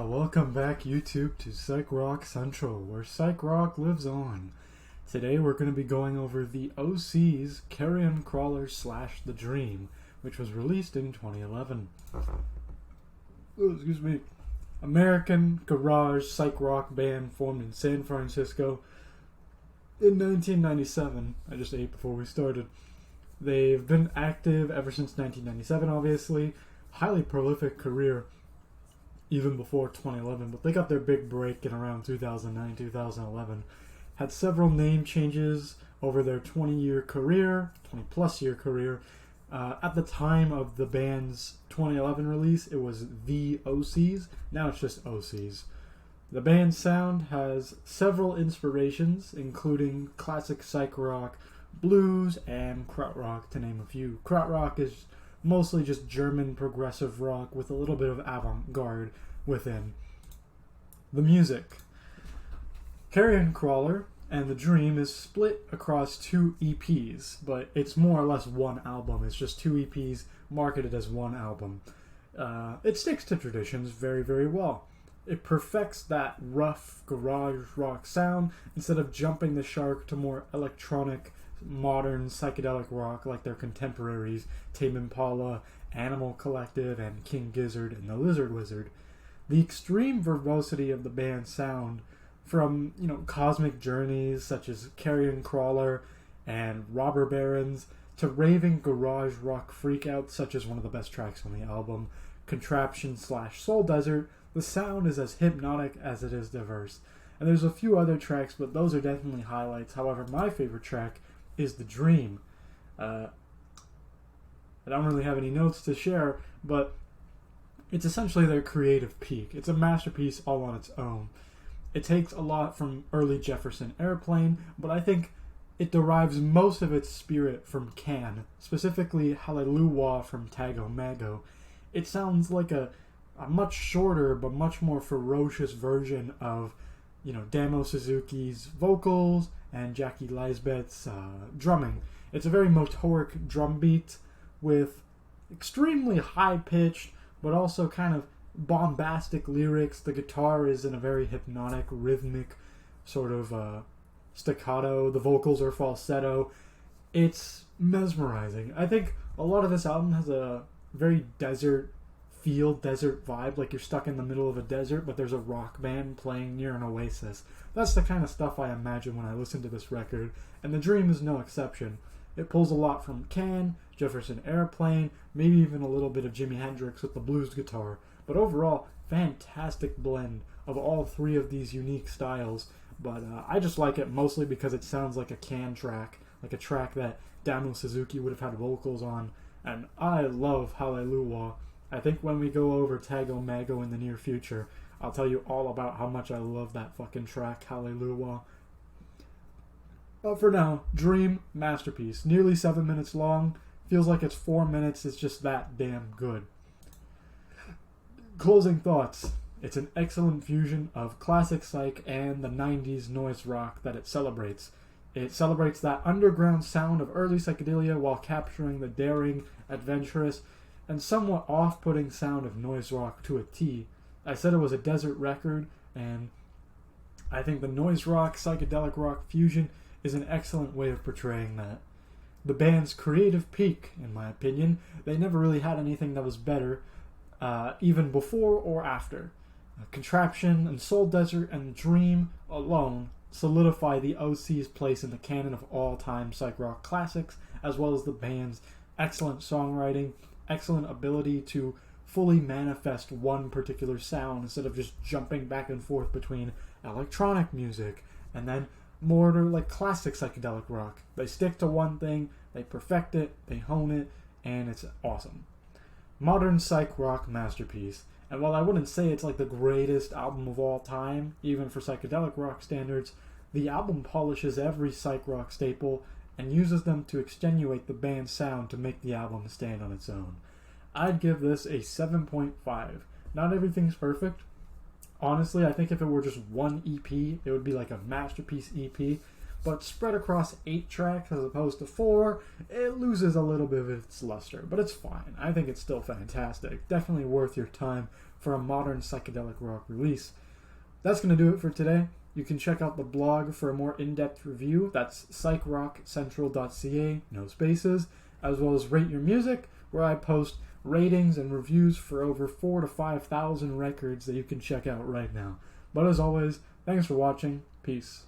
Welcome back YouTube to PsychRockCentral, where psych rock lives on. Today we're going to be going over the Osees Carrion Crawler / The Dream, which was released in 2011. Excuse me. American garage psych rock band formed in San Francisco in 1997. I just ate before we started. They've been active ever since 1997, obviously. Highly prolific career even before 2011, but they got their big break in around 2009, 2011. Had several name changes over their 20-year career, 20-plus year career. At the time of the band's 2011 release, it was The Osees. Now it's just Osees. The band's sound has several inspirations, including classic psych rock, blues, and krautrock, to name a few. Krautrock is mostly just German progressive rock with a little bit of avant-garde within. The music. Carrion Crawler and The Dream is split across 2 EPs, but it's more or less one album. It's just 2 EPs marketed as one album. It sticks to traditions very, very well. It perfects that rough garage rock sound instead of jumping the shark to more electronic, modern psychedelic rock like their contemporaries Tame Impala, Animal Collective, and King Gizzard and the Lizard Wizard. The extreme verbosity of the band's sound, from cosmic journeys such as Carrion Crawler and Robber Barons to raving garage rock freakouts such as one of the best tracks on the album, Contraption / Soul Desert, the sound is as hypnotic as it is diverse. And there's a few other tracks, but those are definitely highlights. However, my favorite track is The Dream. I don't really have any notes to share, but it's essentially their creative peak. It's a masterpiece all on its own. It takes a lot from early Jefferson Airplane, but I think it derives most of its spirit from Can, specifically Hallelujah from Tago Mago. It sounds like a much shorter but much more ferocious version of Damo Suzuki's vocals and Jackie Lisbeth's drumming. It's a very motoric drum beat with extremely high-pitched but also kind of bombastic lyrics. The guitar is in a very hypnotic, rhythmic sort of staccato. The vocals are falsetto. It's mesmerizing. I think a lot of this album has a very desert vibe, like you're stuck in the middle of a desert, but there's a rock band playing near an oasis. That's the kind of stuff I imagine when I listen to this record, and The Dream is no exception. It pulls a lot from Can, Jefferson Airplane, maybe even a little bit of Jimi Hendrix with the blues guitar, but overall, fantastic blend of all 3 of these unique styles. But I just like it mostly because it sounds like a Can track, like a track that Damo Suzuki would have had vocals on, and I love Hallelujah. I think when we go over Tago Mago in the near future, I'll tell you all about how much I love that fucking track, Hallelujah. But for now, Dream, masterpiece. Nearly 7 minutes long. Feels like it's 4 minutes. It's just that damn good. Closing thoughts. It's an excellent fusion of classic psych and the 90s noise rock that it celebrates. It celebrates that underground sound of early psychedelia while capturing the daring, adventurous, and somewhat off-putting sound of noise rock to a T. I said it was a desert record, and I think the noise rock, psychedelic rock fusion is an excellent way of portraying that. The band's creative peak, in my opinion. They never really had anything that was better, even before or after. Contraption and Soul Desert and Dream alone solidify the Osees' place in the canon of all-time psych rock classics, as well as the band's excellent songwriting, excellent ability to fully manifest one particular sound instead of just jumping back and forth between electronic music and then more like classic psychedelic rock. They stick to one thing, they perfect it, they hone it, and it's awesome. Modern psych rock masterpiece. And while I wouldn't say it's like the greatest album of all time, even for psychedelic rock standards, the album polishes every psych rock staple and uses them to extenuate the band's sound to make the album stand on its own. I'd give this a 7.5. Not everything's perfect. Honestly, I think if it were just one EP, it would be like a masterpiece EP. but spread across 8 tracks as opposed to 4, it loses a little bit of its luster, but it's fine. I think it's still fantastic. Definitely worth your time for a modern psychedelic rock release. That's going to do it for today. You can check out the blog for a more in-depth review. That's PsychRockCentral.ca, no spaces, as well as Rate Your Music, where I post ratings and reviews for over 4,000 to 5,000 records that you can check out right now. But as always, thanks for watching. Peace.